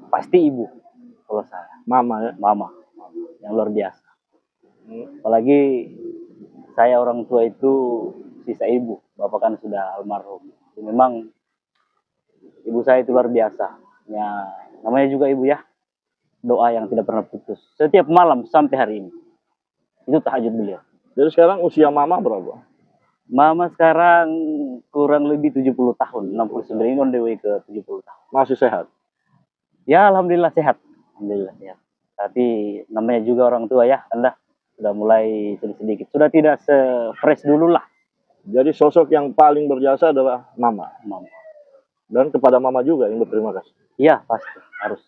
pasti ibu kalau saya. Mama ya. Mama yang luar biasa. Apalagi saya orang tua itu sisa ibu, bapak kan sudah almarhum. Memang ibu saya itu luar biasa. Ya, namanya juga ibu ya, doa yang tidak pernah putus. Setiap malam sampai hari ini. Itu tahajud beliau. Jadi sekarang usia mama berapa? Mama sekarang kurang lebih 70 tahun, 69 ini on the way ke 70 tahun. Masih sehat? Ya alhamdulillah sehat. Alhamdulillah sehat. Tapi namanya juga orang tua ya, Anda sudah mulai sedikit. Sudah tidak se-fresh dulu lah. Jadi sosok yang paling berjasa adalah mama. Mama. Dan kepada mama juga yang berterima kasih. Iya pasti harus.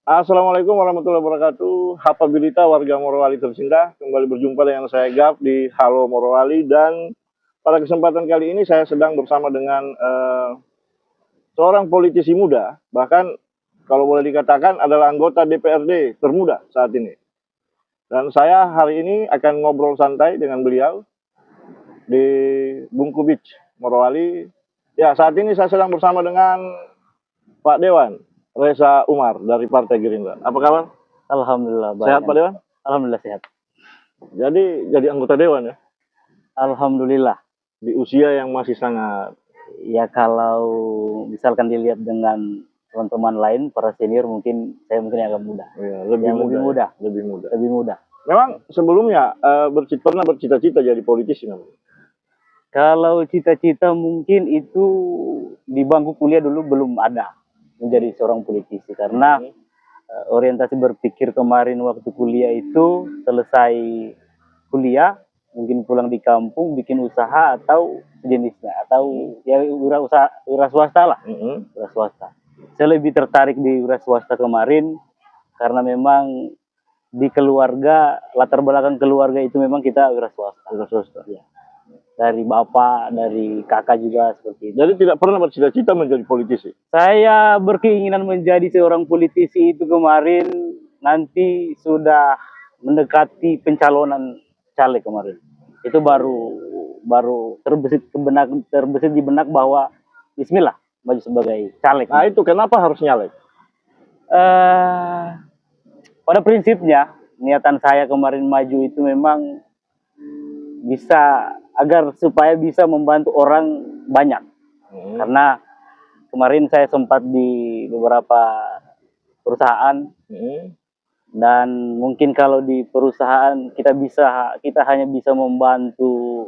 Assalamualaikum warahmatullahi wabarakatuh. Hapabilita warga Morowali tercinta, kembali berjumpa dengan saya Gap di Halo Morowali. Dan pada kesempatan kali ini saya sedang bersama dengan seorang politisi muda, bahkan kalau boleh dikatakan adalah anggota DPRD termuda saat ini. Dan saya hari ini akan ngobrol santai dengan beliau di Bungku Beach, Morowali. Ya, saat ini saya sedang bersama dengan Pak Dewan Reza Umar dari Partai Gerindra. Apa kabar? Alhamdulillah baik. Sehat Pak Dewan? Alhamdulillah sehat. Jadi anggota Dewan ya? Alhamdulillah. Di usia yang masih sangat... Ya kalau misalkan dilihat dengan teman-teman lain, para senior mungkin saya mungkin agak muda. Ya, lebih muda. Lebih muda. Memang sebelumnya pernah bercita-cita jadi politisi namanya? Kalau cita-cita mungkin itu di bangku kuliah dulu belum ada menjadi seorang politisi, karena orientasi berpikir kemarin waktu kuliah itu selesai kuliah mungkin pulang di kampung bikin usaha atau sejenisnya, atau ya wira swasta lah. Wira swasta. Saya lebih tertarik di wira swasta kemarin karena memang di keluarga, latar belakang keluarga itu memang kita wira swasta. Wira swasta. Ya. Dari bapak, dari kakak juga seperti itu. Jadi tidak pernah bercita-cita menjadi politisi? Saya berkeinginan menjadi seorang politisi itu kemarin, nanti sudah mendekati pencalonan caleg kemarin. Itu baru terbesit di benak bahwa bismillah maju sebagai caleg. Nah itu kenapa harus nyalek? Pada prinsipnya niatan saya kemarin maju itu memang bisa agar supaya bisa membantu orang banyak. Karena kemarin saya sempat di beberapa perusahaan, dan mungkin kalau di perusahaan kita hanya bisa membantu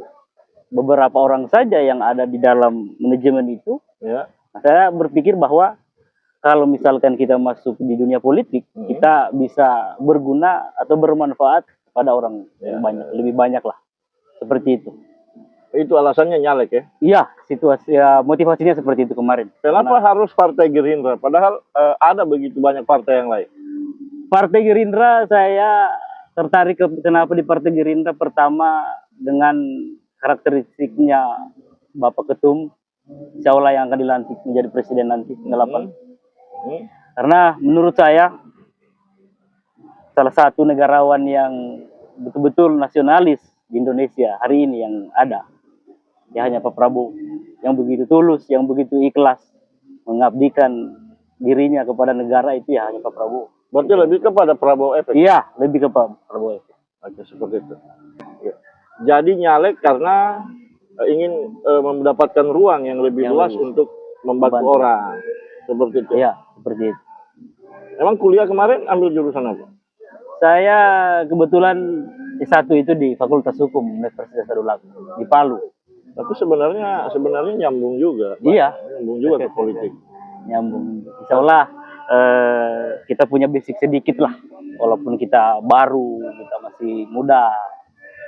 beberapa orang saja yang ada di dalam manajemen itu. Ya. Nah, saya berpikir bahwa kalau misalkan kita masuk di dunia politik, kita bisa berguna atau bermanfaat pada orang yang banyak, lebih banyak lah. Seperti itu. Itu alasannya nyalek ya? Iya, situasi ya, motivasinya seperti itu kemarin. Kenapa harus Partai Gerindra? Padahal ada begitu banyak partai yang lain. Partai Gerindra saya tertarik kenapa di Partai Gerindra, pertama dengan karakteristiknya Bapak Ketum, insya Allah yang akan dilantik menjadi presiden nanti 8. Karena menurut saya salah satu negarawan yang betul-betul nasionalis di Indonesia hari ini yang ada ya hanya Pak Prabowo, yang begitu tulus, yang begitu ikhlas mengabdikan dirinya kepada negara, itu ya hanya Pak Prabowo. Berarti lebih kepada Prabowo efek? Iya, lebih kepada Prabowo efek. Oke, seperti itu. Ya. Jadi nyalek karena ingin mendapatkan ruang yang lebih luas untuk membantu orang. Seperti itu? Iya, seperti itu. Emang kuliah kemarin ambil jurusan apa? Saya kebetulan S1 itu di Fakultas Hukum Universitas Tadulako di Palu. Tapi sebenarnya nyambung juga. Pak. Iya. Nyambung juga ke politik. Nyambung. Insya Allah kita punya basic sedikit lah. Walaupun kita baru, kita masih muda.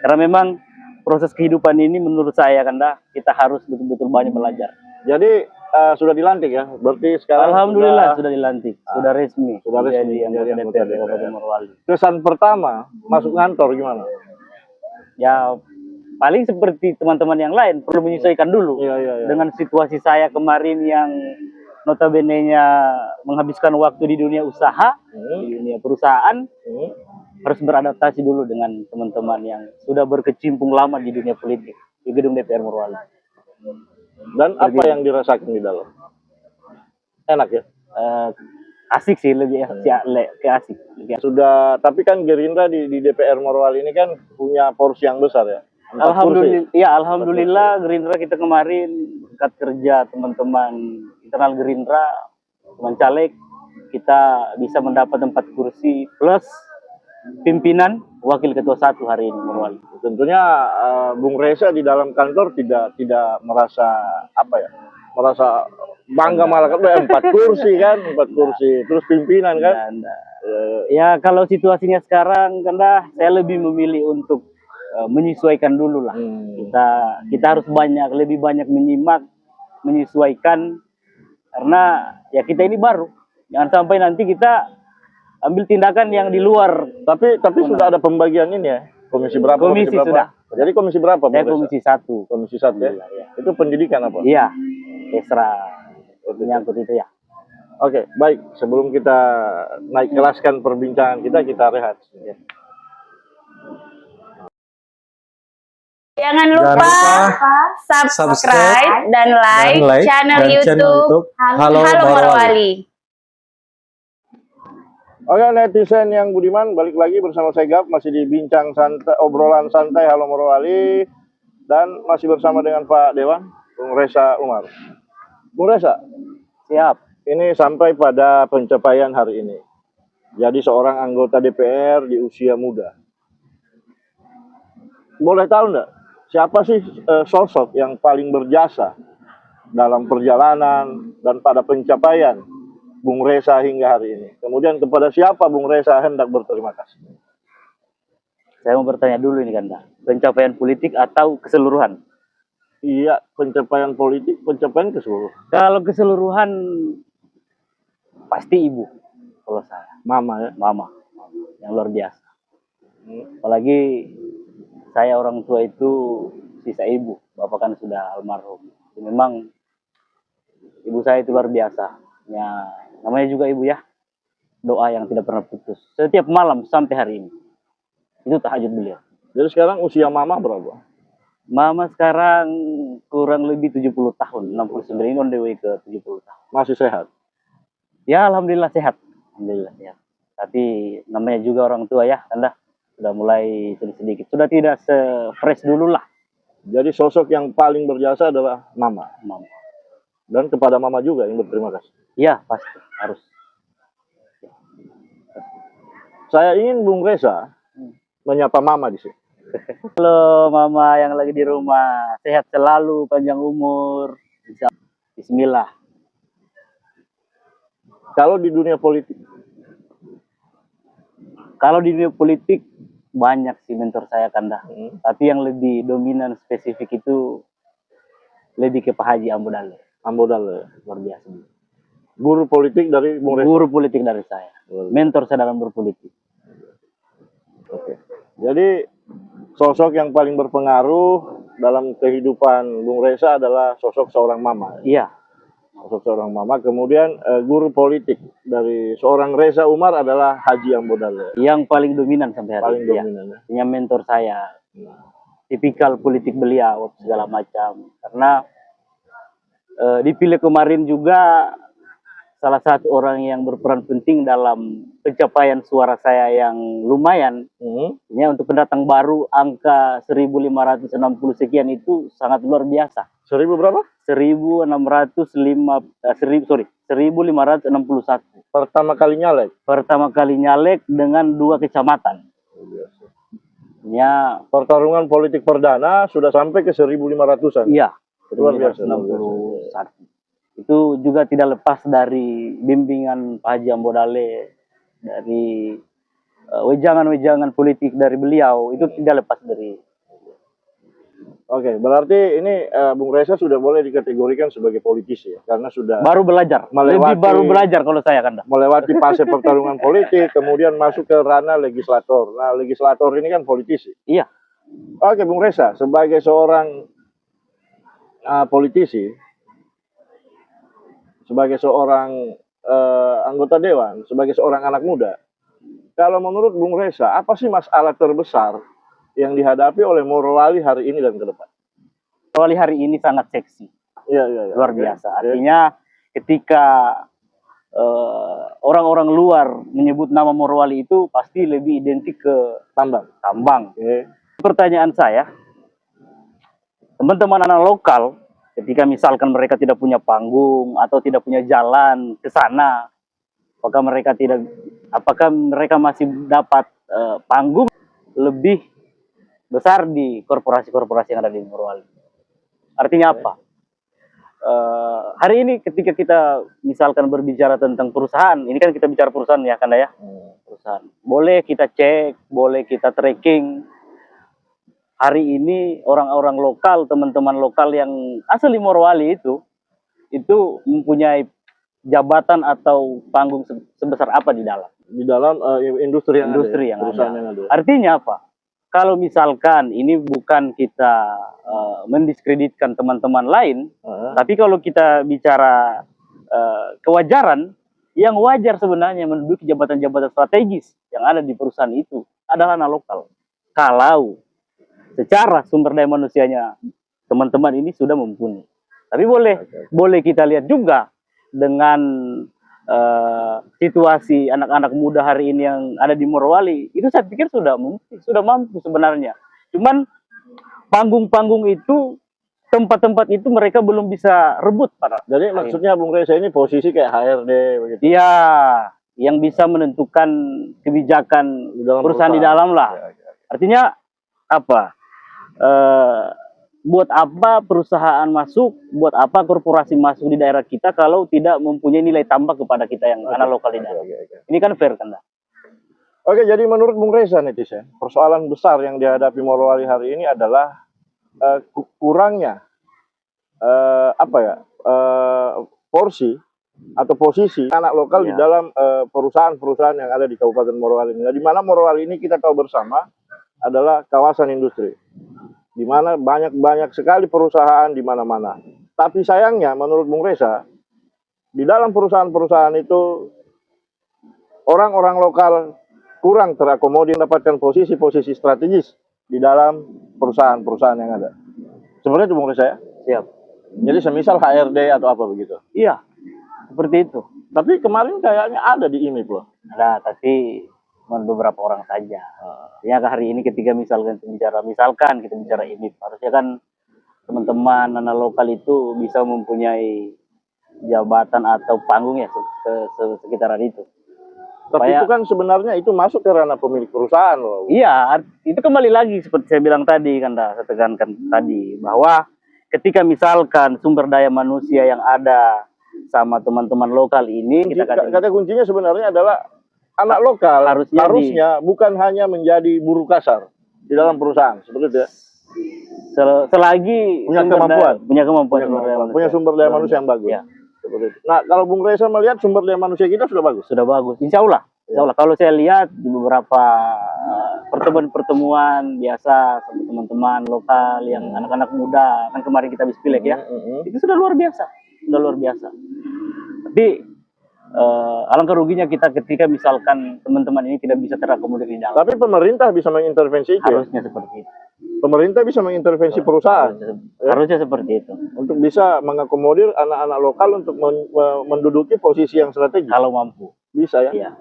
Karena memang proses kehidupan ini menurut saya kita harus betul-betul banyak belajar. Jadi sudah dilantik ya? Berarti sekarang alhamdulillah sudah dilantik. Sudah resmi. Sudah resmi jadi anggota DPRD Kabupaten Morowali. Kesan pertama masuk kantor gimana? Ya paling seperti teman-teman yang lain, perlu menyesuaikan dulu dengan situasi saya kemarin yang notabene-nya menghabiskan waktu di dunia usaha, di dunia perusahaan, harus beradaptasi dulu dengan teman-teman yang sudah berkecimpung lama di dunia politik di gedung DPR Morowali. Dan apa yang dirasakan di dalam? Enak ya? Eh, asik sih, lebih ke asik. Lebih asik. Sudah, tapi kan Gerindra di DPR Morowali ini kan punya porsi yang besar ya. 4 kursi. Alhamdulillah Gerindra kita kemarin berkat kerja teman-teman internal Gerindra, teman caleg, kita bisa mendapat 4 kursi plus pimpinan wakil ketua 1 hari ini Morowali. Tentunya Bung Reza di dalam kantor tidak merasa apa ya, merasa bangga malah kan 4 kursi kan, 4 kursi terus pimpinan kan. Ya kalau situasinya sekarang kan saya lebih memilih untuk menyesuaikan dulu lah. Kita harus lebih banyak menyimak, menyesuaikan, karena ya kita ini baru, jangan sampai nanti kita ambil tindakan yang di luar. Tapi sudah ada pembagian ini ya. Komisi berapa? Komisi berapa? sudah. Jadi komisi berapa? Saya komisi 1. Komisi 1 ya. Itu pendidikan apa? Iya. Ekstra menyangkut itu ya. Oke, baik. Sebelum kita naik kelaskan perbincangan kita rehat. Jangan lupa subscribe dan like channel YouTube Halo Morowali. Oke, netizen yang budiman, balik lagi bersama saya Gap, masih di bincang santai, obrolan santai Halo Morowali, dan masih bersama dengan Pak Dewan, Bung Reza Umar. Bung Reza, Siap. ini sampai pada pencapaian hari ini. Jadi seorang anggota DPR di usia muda. Boleh tahu enggak, siapa sih sosok yang paling berjasa dalam perjalanan dan pada pencapaian Bung Reza hingga hari ini? Kemudian kepada siapa Bung Reza hendak berterima kasih? Saya mau bertanya dulu ini kan, pencapaian politik atau keseluruhan? Iya, pencapaian politik, pencapaian keseluruhan. Kalau keseluruhan pasti ibu. Kalau saya, Mama ya. mama yang luar biasa. Apalagi saya orang tua itu sisa ibu, bapak kan sudah almarhum. Memang ibu saya itu luar biasa. Ya, namanya juga ibu ya. Doa yang tidak pernah putus. Setiap malam sampai hari ini. Itu tahajud beliau. Jadi sekarang usia mama berapa? Mama sekarang kurang lebih 70 tahun. 69 ini on the way ke 70 tahun. Masih sehat? Ya alhamdulillah sehat. Alhamdulillah sehat. Tapi namanya juga orang tua ya, Anda sudah mulai sedikit. Sudah tidak se-fresh dulu lah. Jadi sosok yang paling berjasa adalah mama. Mama. Dan kepada mama juga yang berterima kasih. Ya pasti harus. Saya ingin Bung Reza menyapa mama di sini. Halo mama yang lagi di rumah, sehat selalu, panjang umur. Bismillah. Kalau di dunia politik? Kalau di dunia politik banyak sih mentor saya Kanda. Tapi yang lebih dominan spesifik itu lebih ke Pak Haji Ambodale. Ambodale Luar biasa. Guru politik dari Bung Reza? Guru politik dari saya. Mentor saya dalam berpolitik. Oke. Jadi sosok yang paling berpengaruh dalam kehidupan Bung Reza adalah sosok seorang mama. Iya. Sosok seorang mama. Kemudian guru politik dari seorang Reza Umar adalah Haji Ambodale. Yang paling dominan sampai hari Paling ini. dominan ya. Yang mentor saya. Tipikal politik beliau segala macam. Karena dipilih kemarin juga salah satu orang yang berperan penting dalam pencapaian suara saya yang lumayan. Ya, untuk pendatang baru angka 1560 sekian itu sangat luar biasa. 1000 berapa? 1561. Pertama kali nyalek? Pertama kali nyalek dengan 2 kecamatan. Ya, pertarungan politik perdana sudah sampai ke 1500-an. Iya, luar biasa. 61. Itu juga tidak lepas dari bimbingan Pak Haji Ambodale, dari wejangan-wejangan politik dari beliau, itu tidak lepas dari. Oke, berarti ini Bung Reza sudah boleh dikategorikan sebagai politisi ya, karena sudah baru belajar, lebih baru belajar kalau saya kan. Melewati fase pertarungan politik, kemudian masuk ke ranah legislator. Nah, legislator ini kan politisi. Iya. Oke, Bung Reza, sebagai seorang politisi, sebagai seorang anggota dewan, sebagai seorang anak muda, kalau menurut Bung Reza, apa sih masalah terbesar yang dihadapi oleh Morowali hari ini dan ke depan? Morowali hari ini sangat seksi, Iya. luar Oke. biasa. Oke. Artinya ketika orang-orang luar menyebut nama Morowali itu pasti lebih identik ke Tambang. tambang. Oke. Pertanyaan saya, teman-teman anak lokal, ketika misalkan mereka tidak punya panggung atau tidak punya jalan ke sana, apakah mereka masih dapat panggung lebih besar di korporasi-korporasi yang ada di Morowali? Artinya apa? Hari ini ketika kita misalkan berbicara tentang perusahaan, ini kan kita bicara perusahaan ya, Kanda ya. Perusahaan. Boleh kita cek, boleh kita tracking. Hari ini orang-orang lokal, teman-teman lokal yang asli Morowali itu mempunyai jabatan atau panggung sebesar apa di dalam? Di dalam industri yang Industri ada, yang perusahaan ada. yang ada. Artinya apa? Kalau misalkan ini bukan kita mendiskreditkan teman-teman lain, tapi kalau kita bicara kewajaran, yang wajar sebenarnya menduduki jabatan-jabatan strategis yang ada di perusahaan itu adalah anak lokal. Kalau secara sumber daya manusianya teman-teman ini sudah mumpuni. Tapi boleh kita lihat juga dengan situasi anak-anak muda hari ini yang ada di Morowali, itu saya pikir sudah mampu sebenarnya. Cuman panggung-panggung itu, tempat-tempat itu mereka belum bisa rebut. Jadi maksudnya Bung Reza ini posisi kayak HRD begitu. Iya, yang bisa menentukan kebijakan perusahaan di dalam lah. Artinya apa? Buat apa perusahaan masuk, buat apa korporasi masuk di daerah kita kalau tidak mempunyai nilai tambah kepada kita yang anak lokal di daerah. Ini kan fair kan? Oke, jadi menurut Bung Reza netizen, persoalan besar yang dihadapi Morowali hari ini adalah kurangnya porsi atau posisi anak lokal di dalam perusahaan-perusahaan yang ada di Kabupaten Morowali ini. Nah, di mana Morowali ini kita tahu bersama adalah kawasan industri, di mana banyak sekali perusahaan di mana-mana. Tapi sayangnya menurut Bung Reza, di dalam perusahaan-perusahaan itu orang-orang lokal kurang terakomodir mendapatkan posisi-posisi strategis di dalam perusahaan-perusahaan yang ada. Sebenarnya itu Bung Reza ya? Siap. Jadi semisal HRD atau apa begitu? Iya, seperti itu. Tapi kemarin kayaknya ada di IMIP loh. Ada, tapi beberapa orang saja. Ya hari ini ketika misalkan kita bicara ini, harusnya kan teman-teman anak lokal itu bisa mempunyai jabatan atau panggung ya sekitaran itu. Tapi itu kan sebenarnya itu masuk ke ranah pemilik perusahaan loh. Iya, itu kembali lagi seperti saya bilang tadi kan, saya tekankan tadi bahwa ketika misalkan sumber daya manusia yang ada sama teman-teman lokal ini, kata kuncinya sebenarnya adalah anak lokal harusnya bukan hanya menjadi buruh kasar di dalam perusahaan, seperti itu ya. Selagi punya sumber daya manusia yang bagus. Ya. Seperti itu. Nah, kalau Bung Reza melihat sumber daya manusia kita sudah bagus. Sudah bagus, insya Allah. Kalau saya lihat di beberapa pertemuan biasa sama teman-teman lokal yang anak-anak muda, kan kemarin kita habis pilek ya, itu sudah luar biasa, Tapi alangkah ruginya kita ketika misalkan teman-teman ini tidak bisa terakomodir di dalam. Tapi pemerintah bisa mengintervensi itu. Harusnya seperti itu. Pemerintah bisa mengintervensi perusahaan. Harusnya seperti itu. Untuk bisa mengakomodir anak-anak lokal untuk menduduki posisi yang strategis. Kalau mampu. Bisa ya? Iya.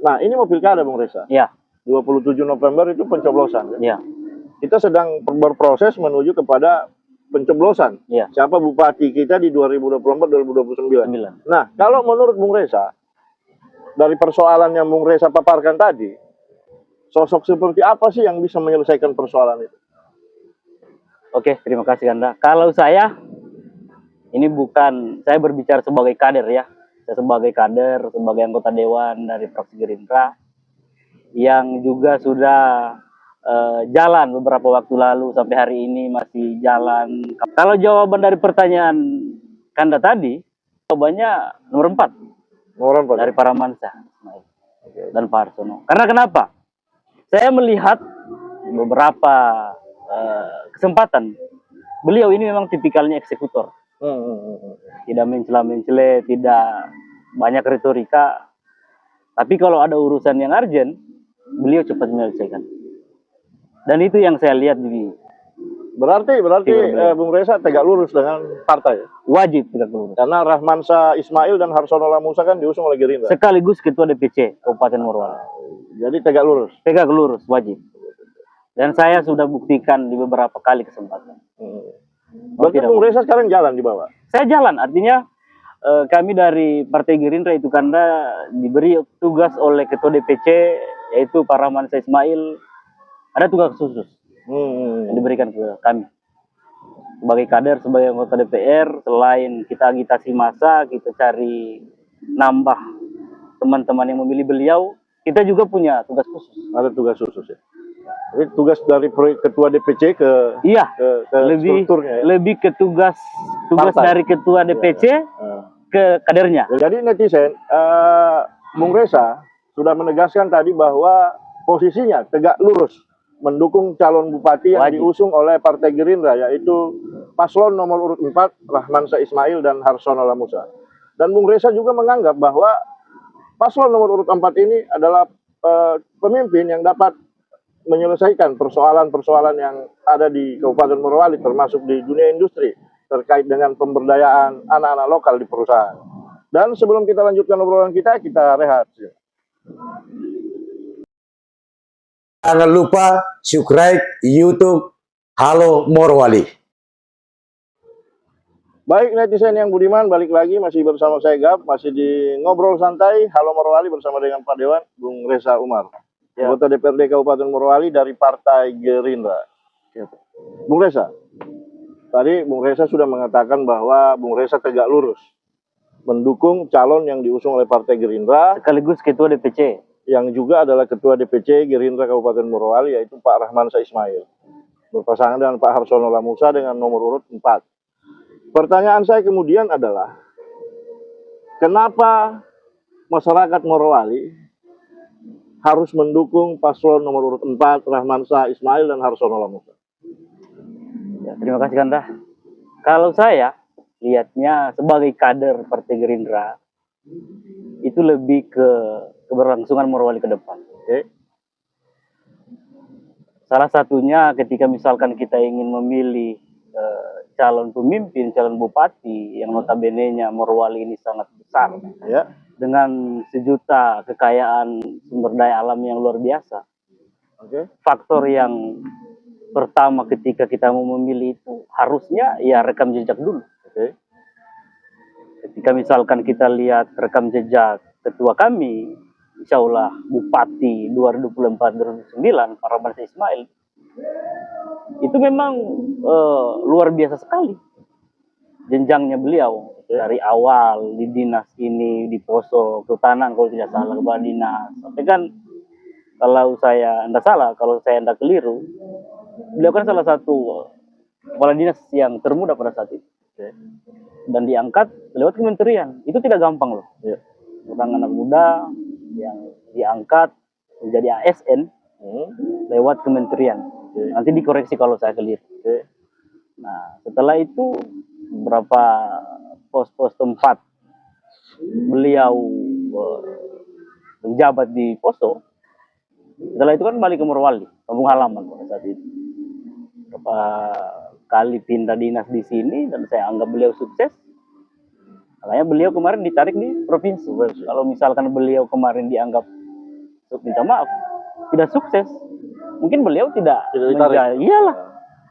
Nah, ini mau pilkada Bung Reza. Iya. 27 November itu pencoblosan. Iya. Kita sedang berproses menuju kepada pencoblosan. Iya. Siapa bupati kita di 2024-2029. Nah, kalau menurut Bung Reza, dari persoalan yang Bung Reza paparkan tadi, sosok seperti apa sih yang bisa menyelesaikan persoalan itu? Oke, terima kasih Anda. Kalau saya, ini bukan, saya berbicara sebagai kader ya. Saya sebagai kader, sebagai anggota Dewan dari fraksi Gerindra, yang juga sudah jalan beberapa waktu lalu sampai hari ini masih jalan. Kalau jawaban dari pertanyaan Kanda tadi, jawabannya nomor 4. Nomor 4 dari Paramansyah dan Pak Harsono. Karena kenapa? Saya melihat beberapa kesempatan beliau ini memang tipikalnya eksekutor. Tidak mencela-mencela, tidak banyak retorika. Tapi kalau ada urusan yang urgent, beliau cepat menyelesaikan. Dan itu yang saya lihat di Berarti Bung Reza tegak lurus dengan partai. Wajib tegak lurus. Karena Rahmansa Ismail dan Harsono Lamusa kan diusung oleh Gerindra. Sekaligus Ketua DPC Kabupaten Morowali. Jadi tegak lurus. Tegak lurus, wajib. Dan saya sudah buktikan di beberapa kali kesempatan. Berarti Bung Reza sekarang jalan di bawah. Saya jalan, artinya kami dari Partai Gerindra itu karena diberi tugas oleh Ketua DPC yaitu Pak Rahmansa Ismail, ada tugas khusus yang diberikan ke kami sebagai kader, sebagai anggota DPR. Selain kita agitasi massa, kita cari nambah teman-teman yang memilih beliau, kita juga punya tugas khusus. Ada tugas khusus ya. Jadi tugas dari Ketua DPC ke lebih strukturnya ya? lebih ke tugas Partai. dari Ketua DPC ke kadernya. Jadi netizen, Bung Reza sudah menegaskan tadi bahwa posisinya tegak lurus mendukung calon bupati yang Wajib. diusung oleh Partai Gerindra, yaitu paslon nomor urut 4 Rahmansa Ismail dan Harsono Lamusa. Dan Bung Reza juga menganggap bahwa paslon nomor urut 4 ini adalah pemimpin yang dapat menyelesaikan persoalan-persoalan yang ada di Kabupaten Morowali, termasuk di dunia industri terkait dengan pemberdayaan anak-anak lokal di perusahaan. Dan sebelum kita lanjutkan obrolan kita rehat. Jangan lupa subscribe YouTube Halo Morowali. Baik netizen yang budiman, balik lagi masih bersama saya Gap, masih di Ngobrol Santai Halo Morowali bersama dengan Pak Dewan, Bung Reza Umar, anggota DPRD Kabupaten Morowali dari Partai Gerindra. Bung Reza, tadi Bung Reza sudah mengatakan bahwa Bung Reza tegak lurus mendukung calon yang diusung oleh Partai Gerindra, Sekaligus Ketua DPC. yang juga adalah Ketua DPC Gerindra Kabupaten Morowali, yaitu Pak Rahmansa Ismail, berpasangan dengan Pak Harsono Lamusa dengan nomor urut 4. Pertanyaan saya kemudian adalah, kenapa masyarakat Morowali harus mendukung paslon nomor urut 4 Rahmansa Ismail dan Harsono Lamusa? Ya, terima kasih Kanda. Kalau saya lihatnya sebagai kader Partai Gerindra, itu lebih ke keberlangsungan Morowali ke depan. Salah satunya ketika misalkan kita ingin memilih calon pemimpin, calon bupati yang notabene-nya Morowali ini sangat besar, dengan 1 juta kekayaan sumber daya alam yang luar biasa. Faktor yang pertama ketika kita mau memilih itu harusnya ya rekam jejak dulu. Ketika misalkan kita lihat rekam jejak ketua kami, insya Allah Bupati 2004-2009, Pak Rahmansa Ismail, itu memang luar biasa sekali jenjangnya beliau. Dari awal di dinas ini, di Poso, Kehutanan kalau tidak salah, kepala dinas. Tapi kan kalau saya tidak salah, kalau saya tidak keliru, beliau kan salah satu kepala dinas yang termuda pada saat itu. Dan diangkat lewat kementerian, itu tidak gampang loh. Orang anak muda yang diangkat menjadi ASN lewat kementerian. Nanti dikoreksi kalau saya keliru. Nah, setelah itu beberapa pos-pos tempat beliau menjabat di Poso. Setelah itu kan balik ke Morowali, kampung halaman pada saat itu. Beberapa kali pindah dinas di sini dan saya anggap beliau sukses. Makanya beliau kemarin ditarik di provinsi. Kalau misalkan beliau kemarin dianggap, minta maaf, tidak sukses, mungkin beliau tidak menjadi. Iyalah,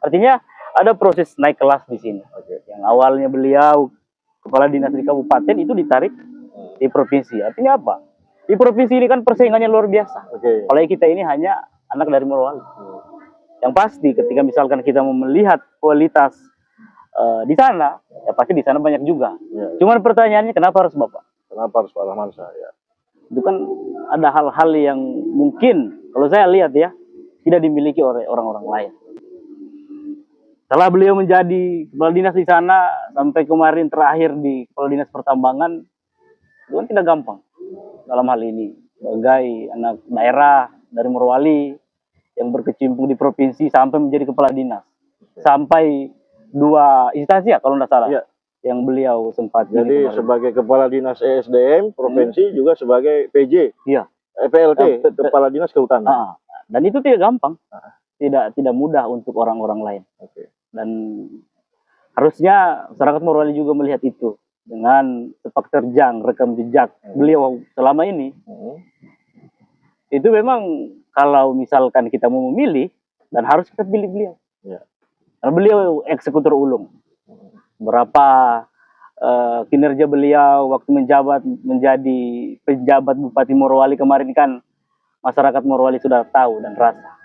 artinya ada proses naik kelas di sini. Yang awalnya beliau kepala dinas di kabupaten itu ditarik di provinsi. Artinya apa? Di provinsi ini kan persaingannya luar biasa. Apalagi kita ini hanya anak dari Morowali. Yang pasti ketika misalkan kita mau melihat kualitas di sana, ya pasti di sana banyak juga. Cuman pertanyaannya kenapa harus Bapak? Kenapa harus Pak Rahmansa? Itu kan ada hal-hal yang mungkin kalau saya lihat ya tidak dimiliki oleh orang-orang lain. Setelah beliau menjadi kepala dinas di sana sampai kemarin terakhir di kepala dinas pertambangan, itu kan tidak gampang dalam hal ini. Sebagai anak daerah dari Morowali yang berkecimpung di provinsi sampai menjadi kepala dinas, sampai 2 instansi ya kalau tidak salah, yang beliau sempat. Jadi sebagai kepala dinas ESDM provinsi juga sebagai PJ, PLT, kepala dinas kehutanan. Dan itu tidak gampang. tidak mudah untuk orang-orang lain. Oke. Dan harusnya masyarakat Morowali juga melihat itu dengan sepak terjang rekam jejak beliau selama ini. Itu memang kalau misalkan kita mau memilih, dan harus kita pilih beliau. Ya. Karena beliau eksekutor ulung. Berapa kinerja beliau waktu menjadi pejabat Bupati Morowali kemarin kan masyarakat Morowali sudah tahu dan rasa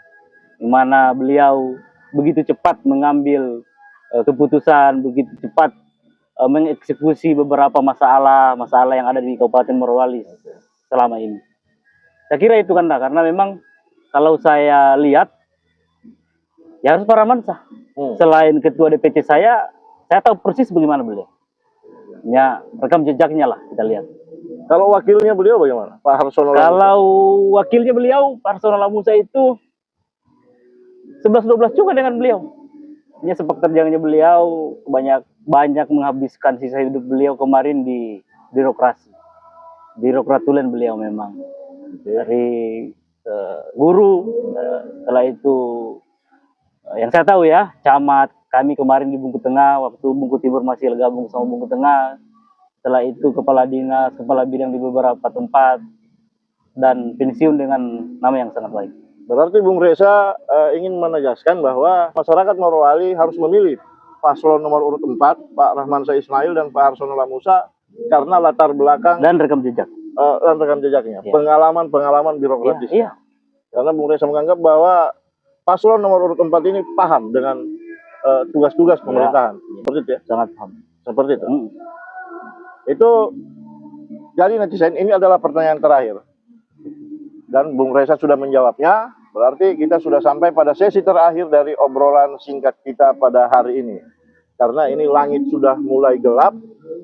di mana beliau begitu cepat mengambil keputusan, begitu cepat mengeksekusi beberapa masalah yang ada di Kabupaten Morowali selama ini. Saya kira itu karena memang kalau saya lihat ya harus Pak Ramansyah. Selain ketua DPC saya tahu persis bagaimana beliau. Ya, rekam jejaknya lah kita lihat. Kalau wakilnya beliau bagaimana? Pak Harsono Lamusa. Kalau wakilnya beliau, Pak Harsono Lamusa itu 11-12 juga dengan beliau. Ini sepak terjangnya beliau banyak menghabiskan sisa hidup beliau kemarin di birokrasi. Birokratulen beliau memang. Dari guru, setelah itu yang saya tahu ya, camat kami kemarin di Bungku Tengah, waktu Bungku Timur masih gabung sama Bungku Tengah. Setelah itu kepala dinas, kepala bidang di beberapa tempat, dan pensiun dengan nama yang sangat baik. Berarti Bung Reza ingin menegaskan bahwa masyarakat Morowali harus memilih paslon nomor urut 4, Pak Rahmansyah Ismail dan Pak Harsono Lamusa, karena latar belakang dan rekam jejak. Dan rekam jejaknya, Ya. pengalaman birokratis. Iya. Karena Bung Reza menganggap bahwa paslon nomor urut 4 ini paham dengan tugas-tugas pemerintahan. Seperti itu ya? Sangat paham. Seperti itu. Itu jadi netizen, ini adalah pertanyaan terakhir. Dan Bung Reza sudah menjawabnya, berarti kita sudah sampai pada sesi terakhir dari obrolan singkat kita pada hari ini. Karena ini langit sudah mulai gelap,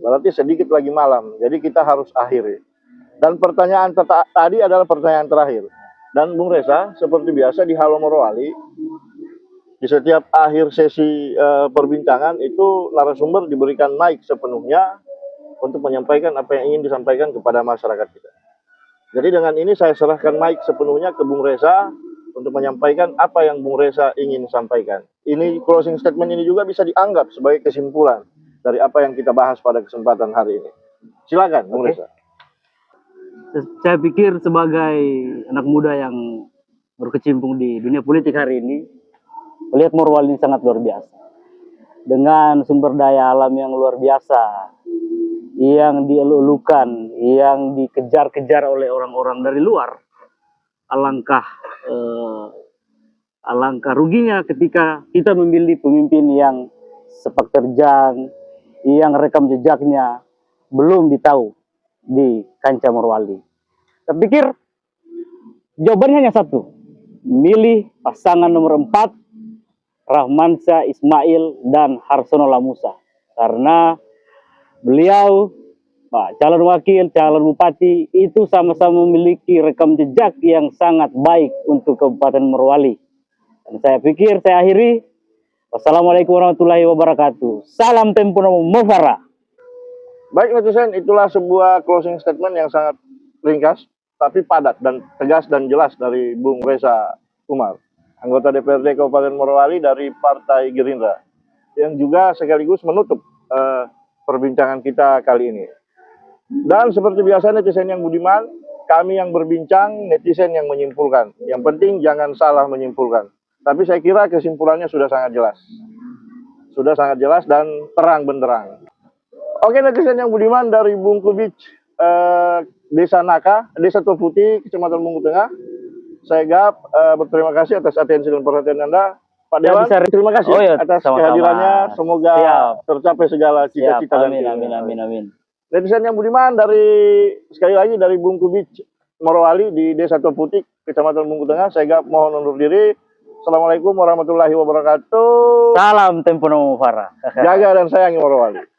berarti sedikit lagi malam. Jadi kita harus akhiri. Dan pertanyaan tadi adalah pertanyaan terakhir. Dan Bung Reza, seperti biasa di Halo Morowali, di setiap akhir sesi perbincangan itu narasumber diberikan mic sepenuhnya untuk menyampaikan apa yang ingin disampaikan kepada masyarakat kita. Jadi dengan ini saya serahkan mic sepenuhnya ke Bung Reza untuk menyampaikan apa yang Bung Reza ingin sampaikan. Ini closing statement ini juga bisa dianggap sebagai kesimpulan dari apa yang kita bahas pada kesempatan hari ini. Silakan Bung Reza. Saya pikir sebagai anak muda yang berkecimpung di dunia politik hari ini, melihat Morowali sangat luar biasa. Dengan sumber daya alam yang luar biasa, yang dielulukan, yang dikejar-kejar oleh orang-orang dari luar. Alangkah ruginya ketika kita memilih pemimpin yang sepak terjang, yang rekam jejaknya belum ditahu di kancah Morowali. Saya pikir jawabannya hanya satu, milih pasangan nomor 4, Rahmansyah Ismail dan Harsono Lamusa, karena beliau, Pak calon wakil, calon bupati itu sama-sama memiliki rekam jejak yang sangat baik untuk Kabupaten Morowali. Dan saya pikir saya akhiri. Wassalamualaikum warahmatullahi wabarakatuh. Salam Tempono Mofara. Baik netizen, itulah sebuah closing statement yang sangat ringkas, tapi padat dan tegas dan jelas dari Bung Reza Umar, anggota DPRD Kabupaten Morowali dari Partai Gerindra, yang juga sekaligus menutup perbincangan kita kali ini. Dan seperti biasa netizen yang budiman, kami yang berbincang, netizen yang menyimpulkan. Yang penting jangan salah menyimpulkan. Tapi saya kira kesimpulannya sudah sangat jelas. Sudah sangat jelas dan terang benderang. Oke netizen yang budiman, dari Bungku Beach, Desa Naka, Desa Toputi, Kecamatan Bungku Tengah, saya Gap berterima kasih atas atensi dan perhatian Anda. Pak Dewan, terima kasih atas kehadirannya. Semoga tercapai segala cita-cita dan amin. Netizen yang budiman, sekali lagi dari Bungku Beach, Morowali di Desa Toputi, Kecamatan Bungku Tengah, saya Gap mohon undur diri. Assalamualaikum warahmatullahi wabarakatuh. Salam Tempono Mofara. Jaga dan sayangi Morowali.